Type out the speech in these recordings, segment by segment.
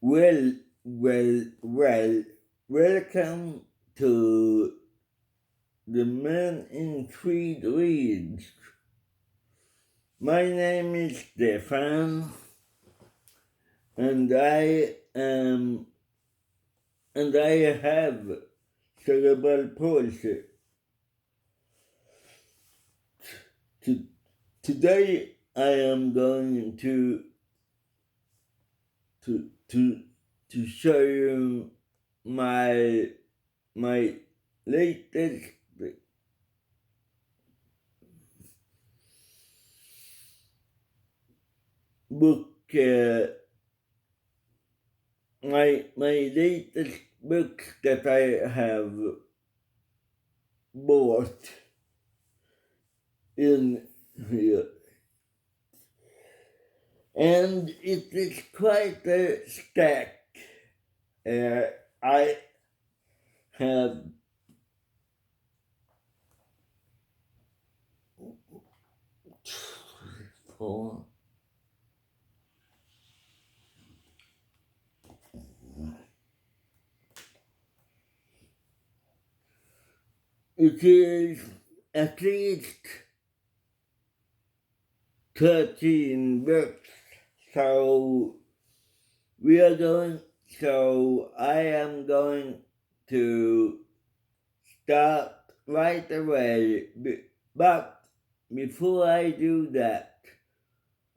Well, well, welcome to the Man in Three Reads. My name is Stefan, and I have cerebral palsy. To, Today, I am going to to to show you my my latest book. My latest book that I have bought in here, and it is quite a stack. I have four. It is at least 13 books. So we are going. So I am going to start right away. But before I do that,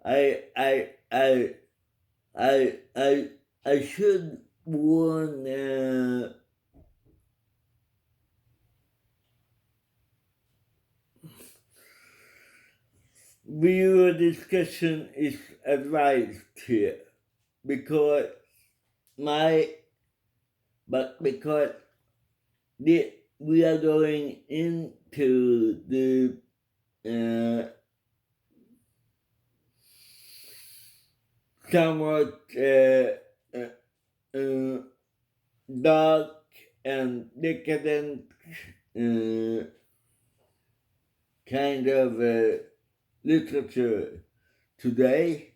I I I I I I should warn viewer discussion is advised here because my because we are going into the somewhat dark and decadent kind of literature today.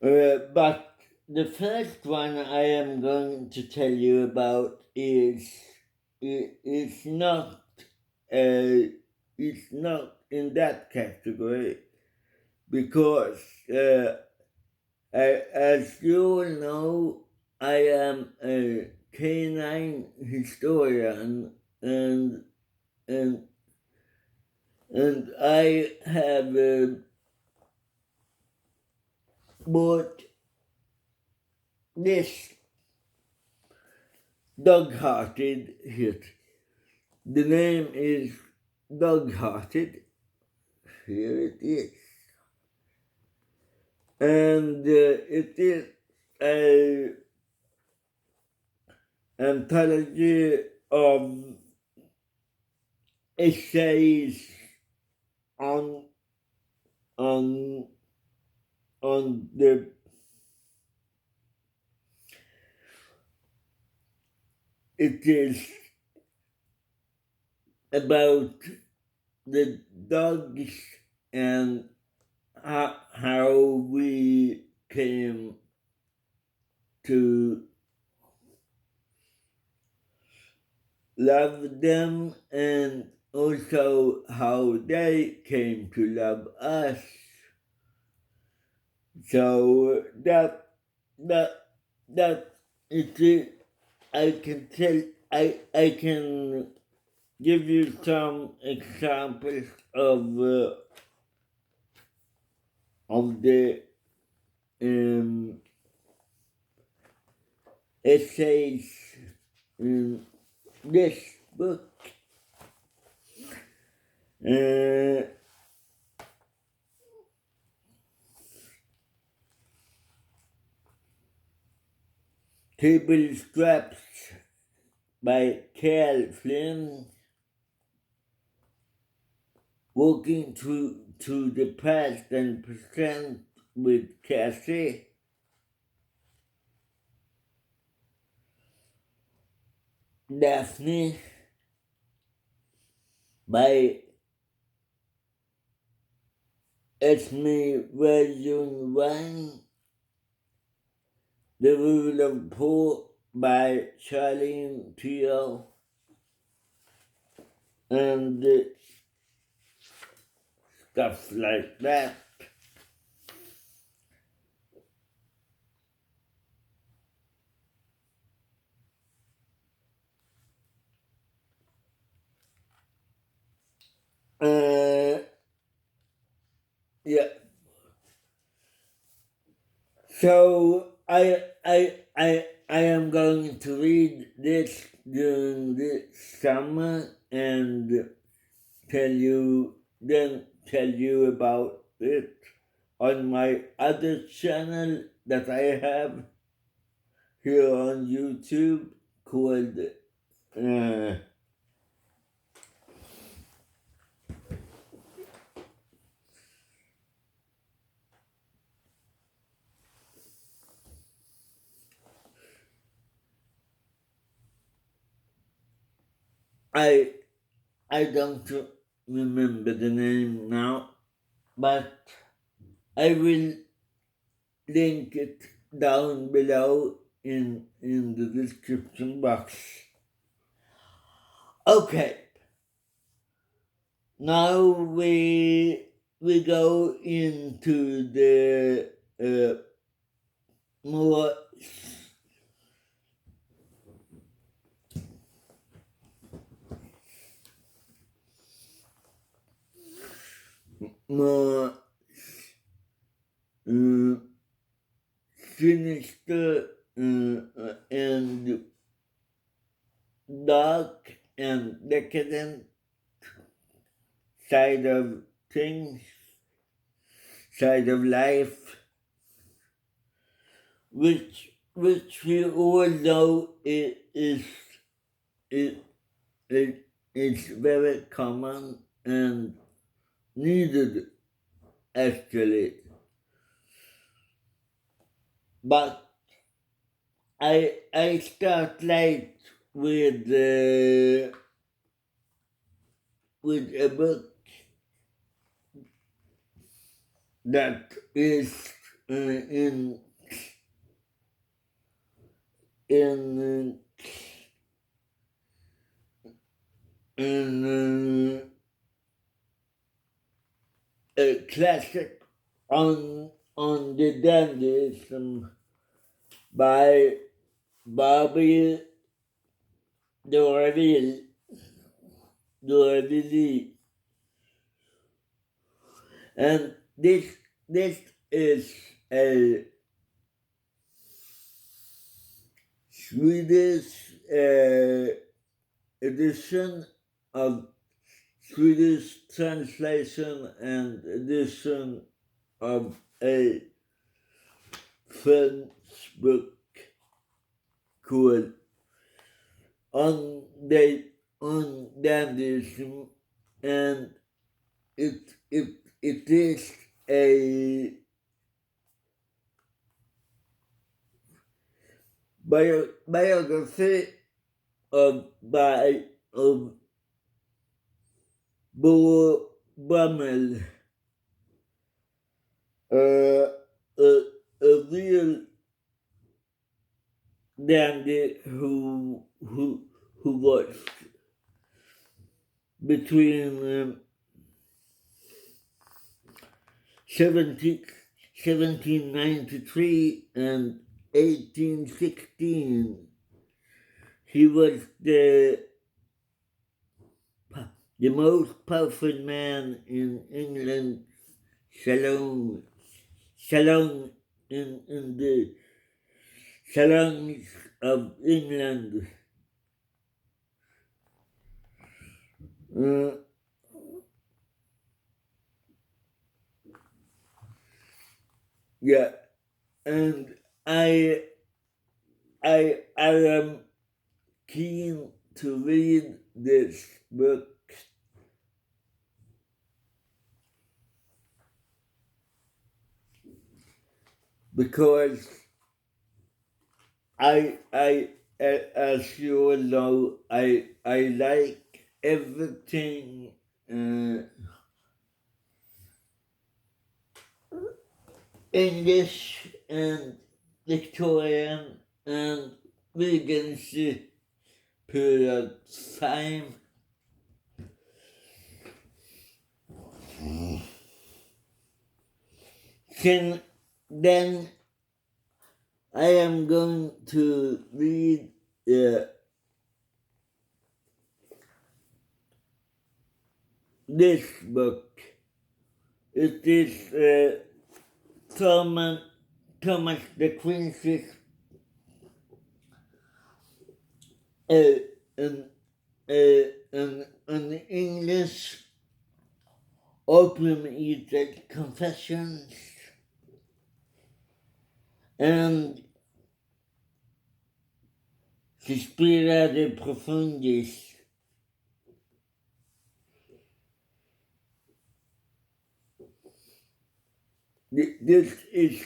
But the first one I am going to tell you about is not it's not in that category because as you all know, I am a canine historian and and I have bought this dog-hearted hit. The name is Dog-hearted. Here it is. And it is a anthology of essays on on on the it is about the dogs and how we came to love them and also how they came to love us. So that that it is, I can tell I can give you some examples of the um, essays in this book. Table Scraps by Cal Flynn. Walking to the past and present with Cassie. Daphne by Esme Wang. The Rule of Poor by Charlene Teo, and stuff like that. Yeah. So I am going to read this during this summer and tell you about it on my other channel that I have here on YouTube called I I don't remember the name now, but I will link it down below in the description box. Okay, now we go into the more more uh, sinister and dark and decadent side of things, side of life, which we all know it, it's very common and needed actually. But I start late with a book that is in a classic on the dandyism by Bobby Dorville, Dorville, and this is a Swedish edition of Swedish translation and edition of a French book called on dandyism, and it is a biography of Bo Brummel, uh, a real dandy who was between 1793 and 1816. He was the most powerful man in England salon in the salons of England. Uh, yeah, and I I am keen to read this book because as you all know, I like everything English and Victorian and Regency period time. Then I am going to read this book. It is Thomas de Quincey's an, an English Opium Eater Confessions and Suspira de Profundis. This is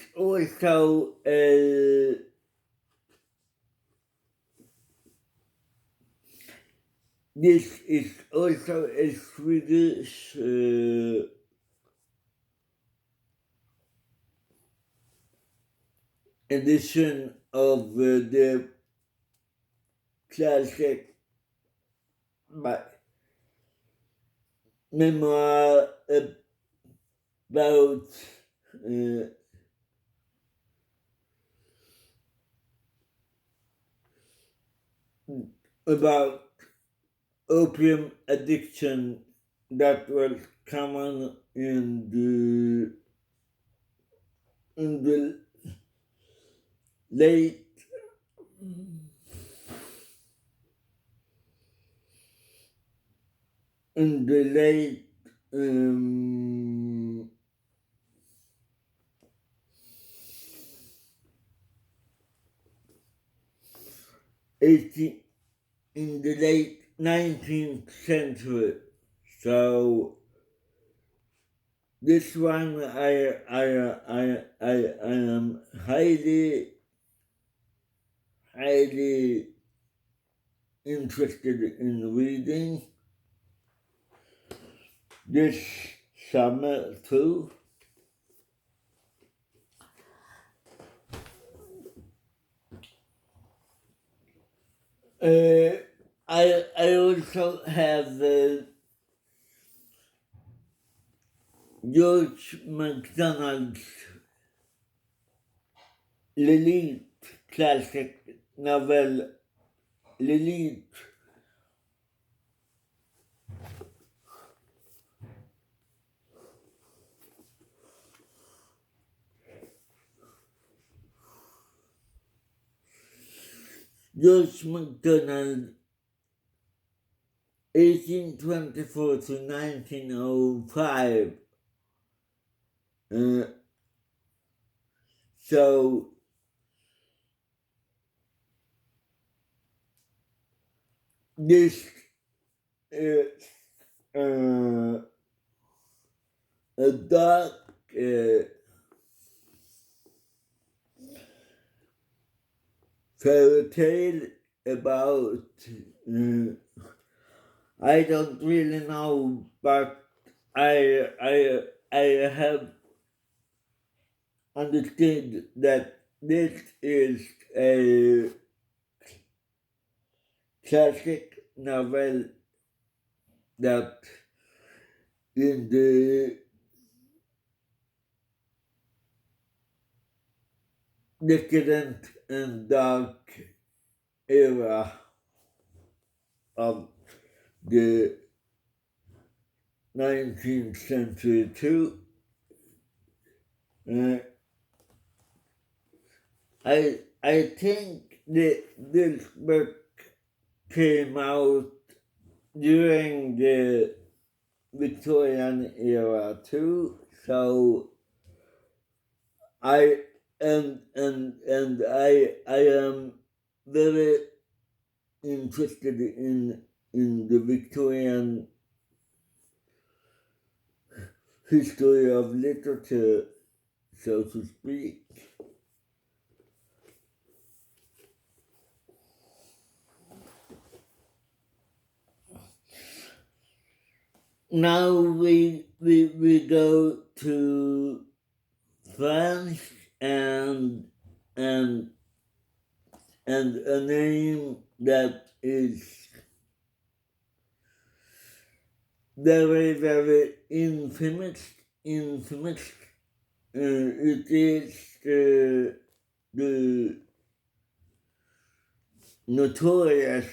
also a Swedish edition of the classic memoir about about opium addiction that was common in the late in the late 18 in the late 19th century. So this one I am highly interested in reading this summer too. I also have George MacDonald's Lilith classic novel Lilith. George MacDonald, 1824 to 1905. So this is a dark fairy tale about I don't really know, but I have understood that this is a classic novel that in the decadent and dark era of the 19th century too. I think that this book came out during the Victorian era too, so I am very interested in the Victorian history of literature, so to speak. Now we go to France and and a name that is very, very infamous. It is the notorious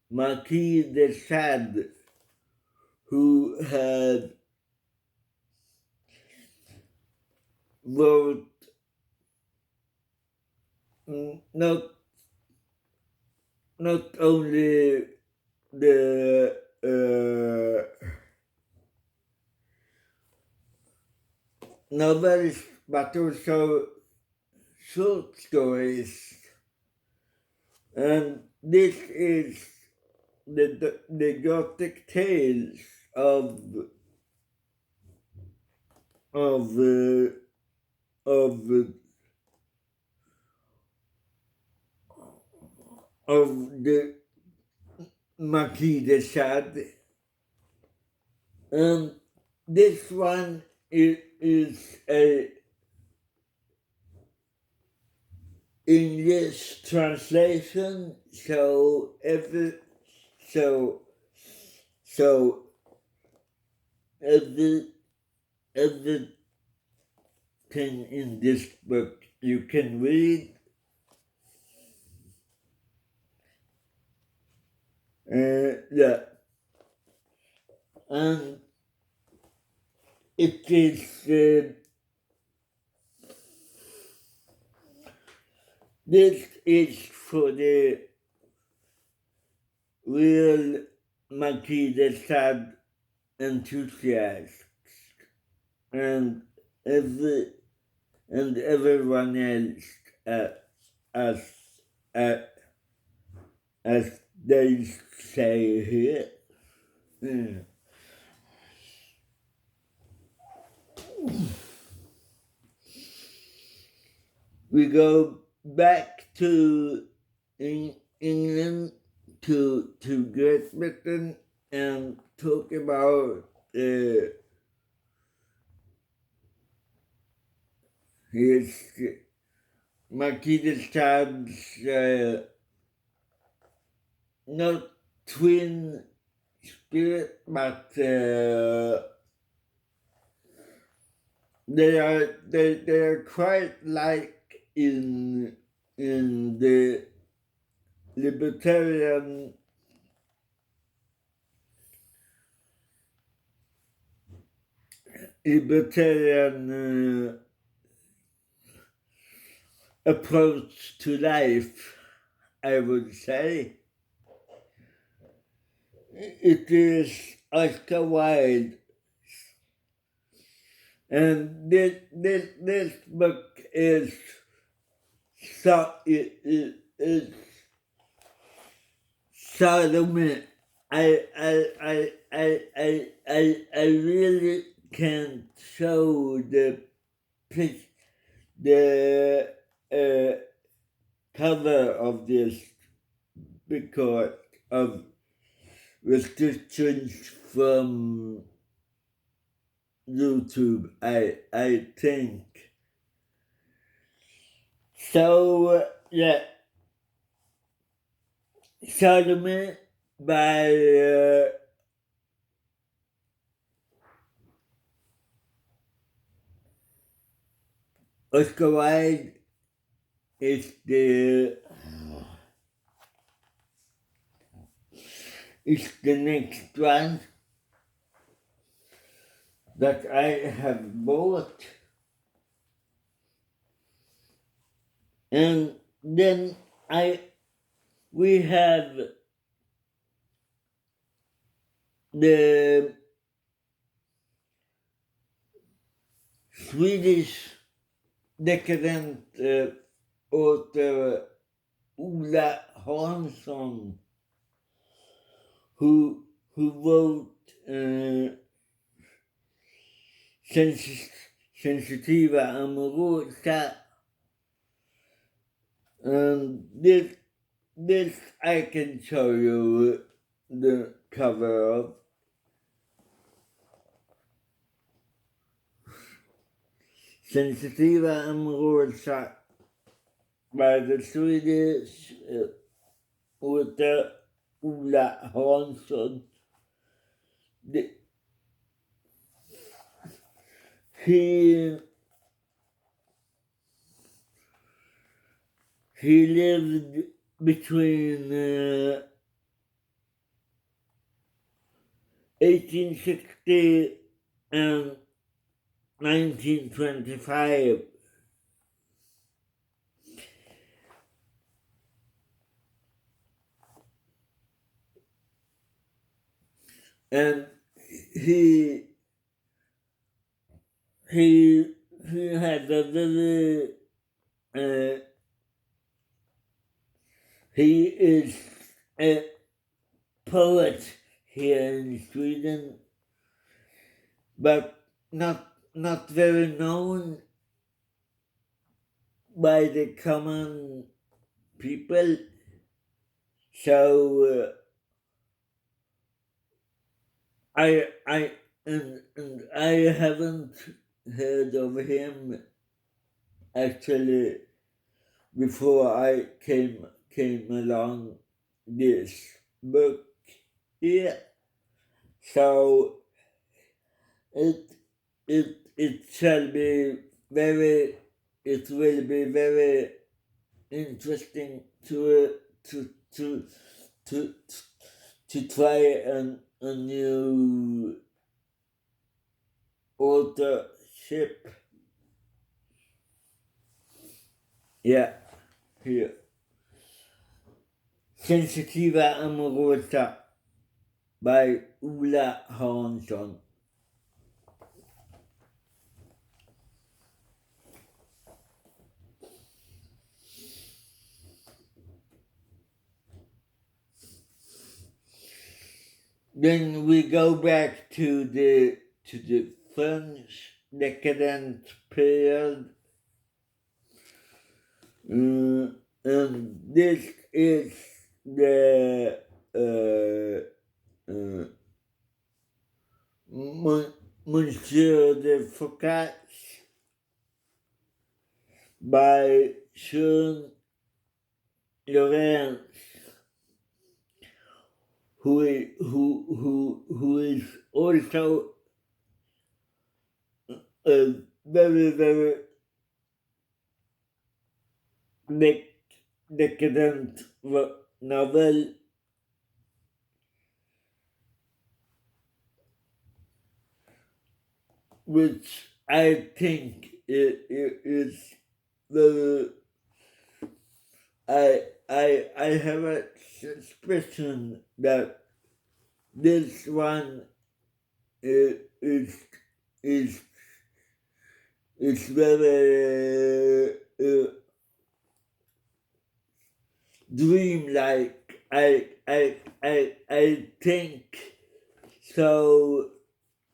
Marquis de Sade, who had wrote not only the novels but also short stories, and this is the gothic tales of of uh, of the Marquis de Sade. This one is a English translation, so so so every everything in this book you can read. Yeah, and it is this is for the real Marquis de Sade enthusiasts and every and everyone else, as uh, as they say here. Yeah. We go back to England, to Great Britain, and talk about his Marquis de Sade's not twin spirit, but they are quite like in the libertarian approach to life, I would say. It is Oscar Wilde, and this book is is sodomy. I really can't show the cover of this because of restrictions from YouTube, I think. So yeah, Sodomy by Oscar Wilde is the next one that I have bought. And then we have the Swedish decadent author Ola Hansson, who wrote Sensitiva Amorosa, and this I can show you the cover of. Sensitiva amorosa by the Swedish author Ola Hansson. He lived between 1860 and 1925. And he he he had a very uh, he is a poet here in Sweden, but not very known by the common people. So I and I haven't heard of him actually before I came along this book here. So it shall be very it will be very interesting to to to to try a new authorship. Yeah, here. Sensitiva amorosa by Ola Hansson. Then we go back to the French decadent period. And this is the Monsieur de Foucault by Sean Lawrence, who is also a very decadent novel, which I think is the I have a suspicion that this one is is is very dreamlike. I think so.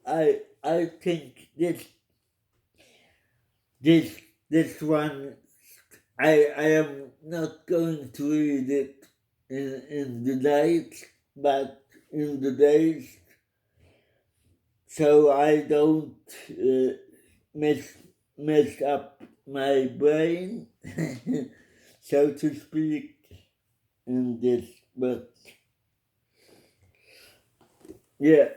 I think this one I am not going to read it in the night, but in the days, so I don't mess up my brain, so to speak, in this book. Yeah.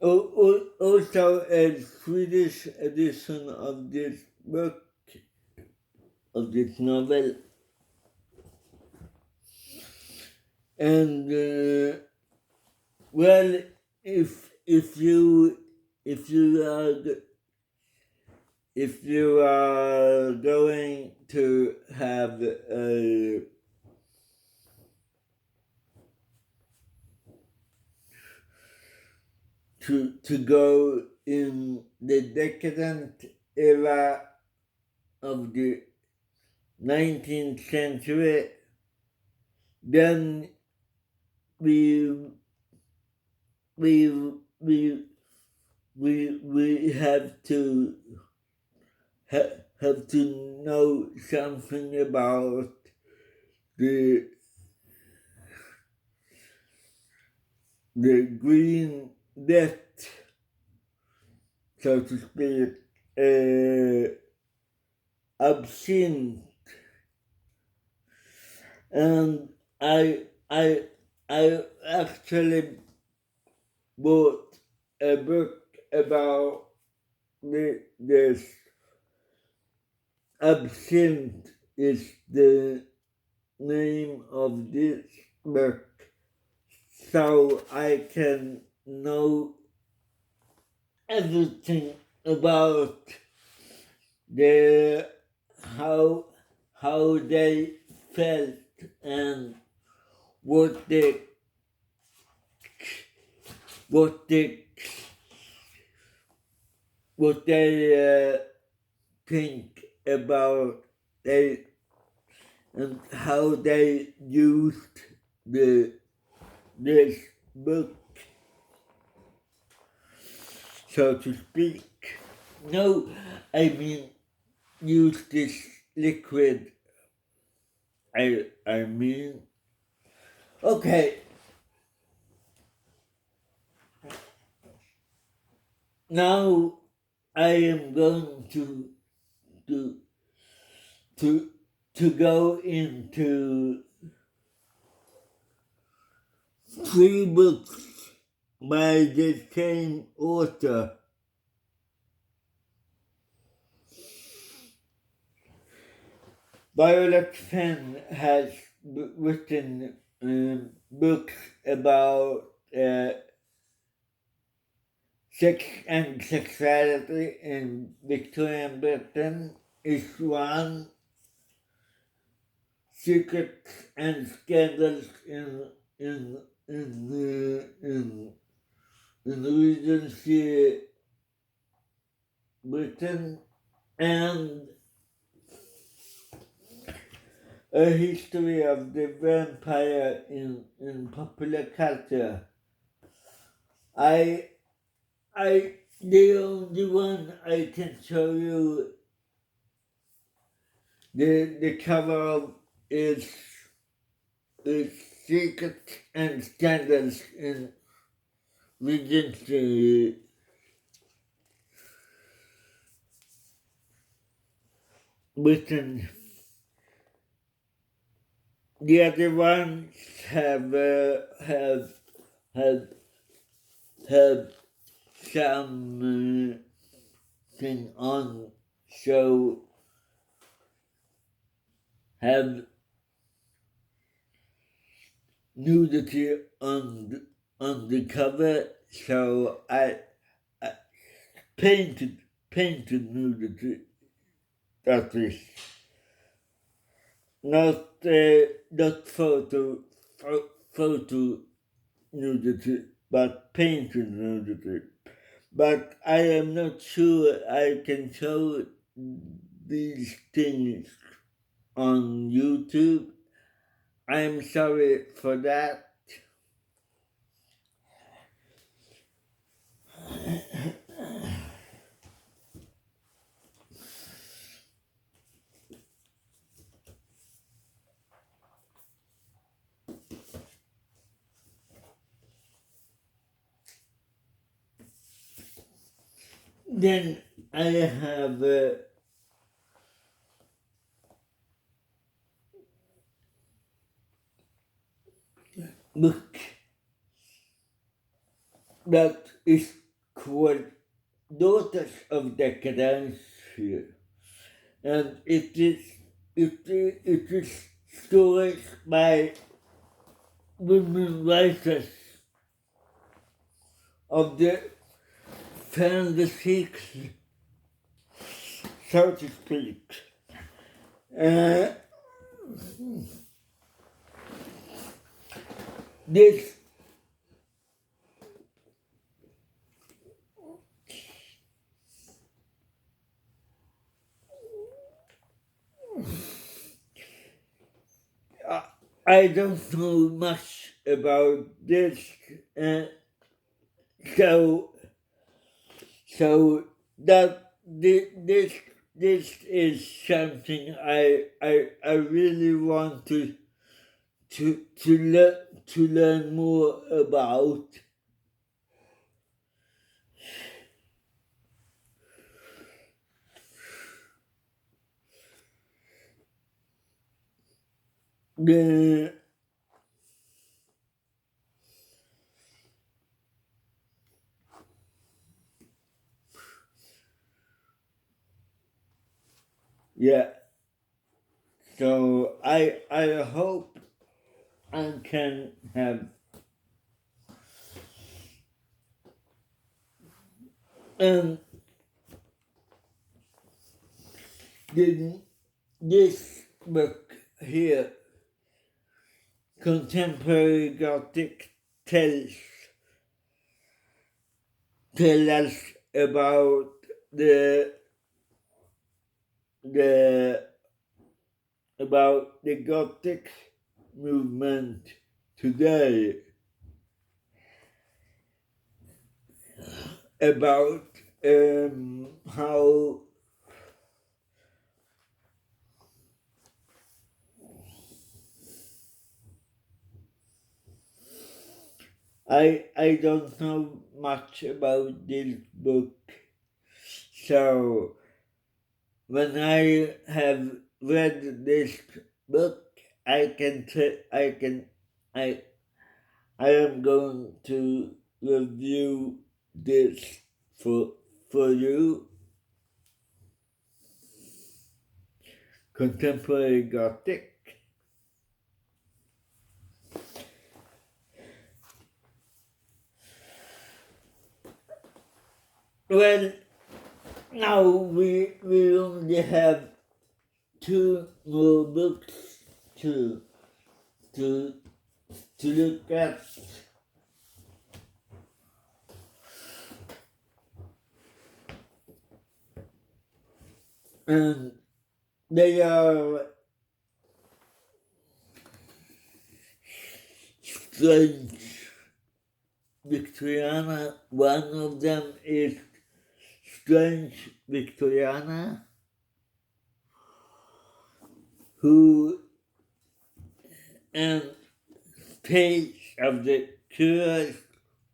Also, a Swedish edition of this book, of this novel, and well, if you if you are if you are going to have a to go in the decadent era of the 19th century, then we we we we have to have to know something about the Green Death so to speak, obscene, and I I actually bought a book about this. Absinthe is the name of this book, so I can know everything about the how how they felt and what they what they what they think about they and how they used the this book, so to speak. No, I mean use this liquid. I mean okay. Now I am going to to to go into three books by the same author. Violet Fenn has written books about sex and sexuality in Victorian Britain. Is one, secrets and scandals in Regency Britain, and a history of the vampire in popular culture. I the only one I can show you the cover of is secrets and scandals in Regency Britain. The other ones have some thing on, so have nudity on the cover. So I painted nudity. That is not photo nudity, but painted nudity. But I am not sure I can show these things on YouTube. I'm sorry for that. Then I have a book that is called Daughters of Decadence here. And it is stories by women writers of the fantasy, so to speak. This I don't know much about this, so that this is something I really want to learn more about. the yeah. So I hope I can have um the, this book here, Contemporary Gothic, tells us about the the about the Gothic movement today, about how I don't know much about this book, so when I have read this book, I I am going to review this for you. Contemporary Gothic. Well, now we only have two more books to to to look at, and they are strange Victoriana. One of them is Strange Victoriana, who and Tales of the Curious,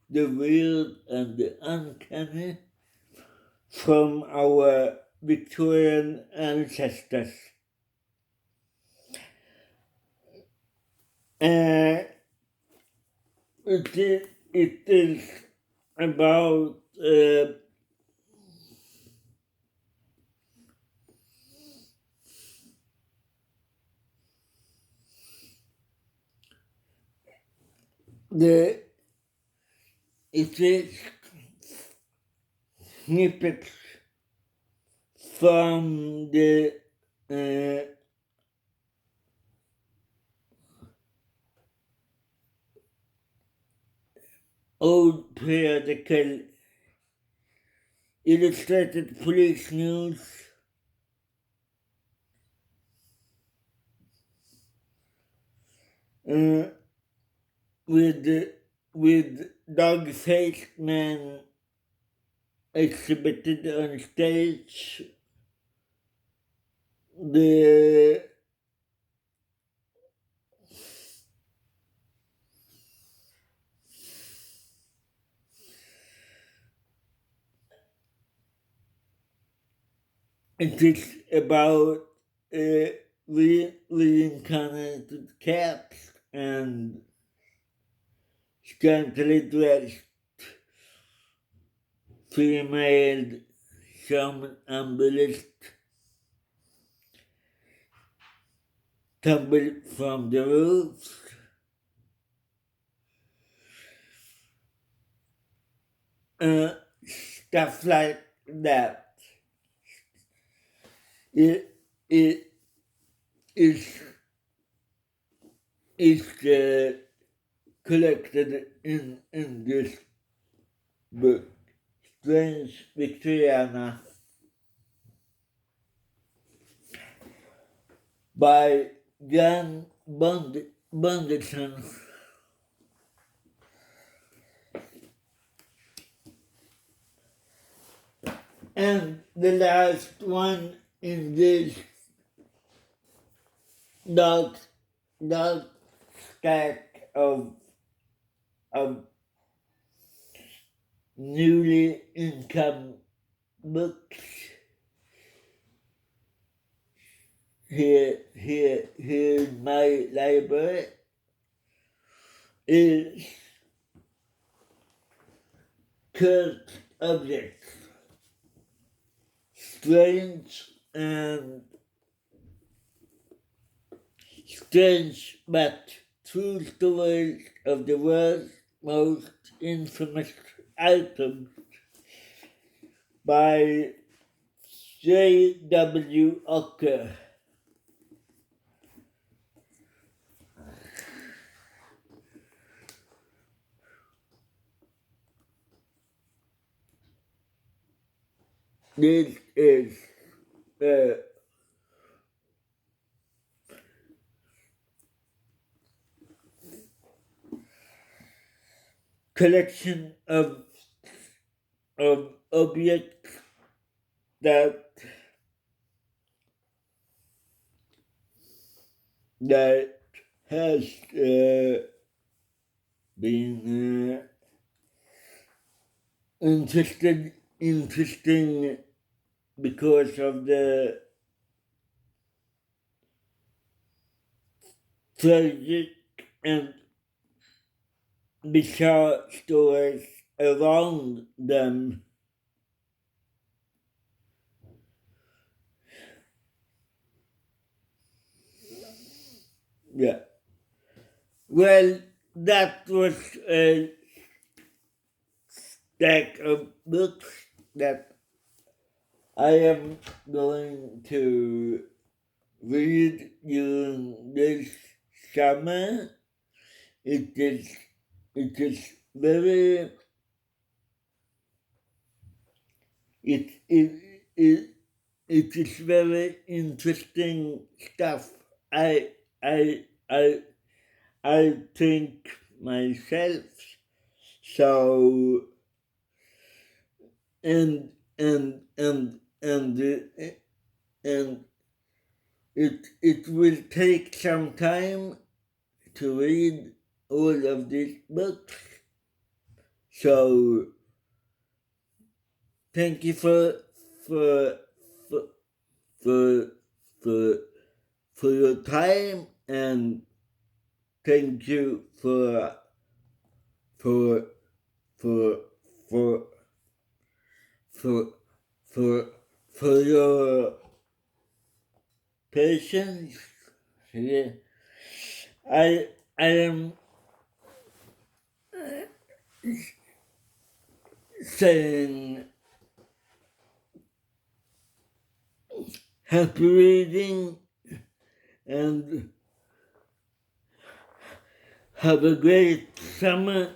the Weird, and the Uncanny from our Victorian ancestors. Uh, it is about the it is snippets from the uh, old periodical illustrated police news, uh, with with dog-faced men exhibited on stage. The it is about reincarnated cats and scantily dressed female somnambulist tumbled from the roofs. Stuff like that. It is is collected in this book, Strange Victoriana, by Jan Bonderson. And the last one in this dark, dark stack of newly income books here in my library is cursed objects, strange and strange but true stories of the world's most infamous items by J.W. Ocker. This is a collection of objects that has been interesting because of the tragic and bizarre stories around them. Yeah. Well, that was a stack of books that I am going to read during this summer. It is very it it it it is very interesting stuff. I I I I think myself. So and and and and and it will take some time to read all of these books. So thank you for for for for, for your time, and thank you for for for for for for your patience. Yeah. I am saying happy reading and have a great summer.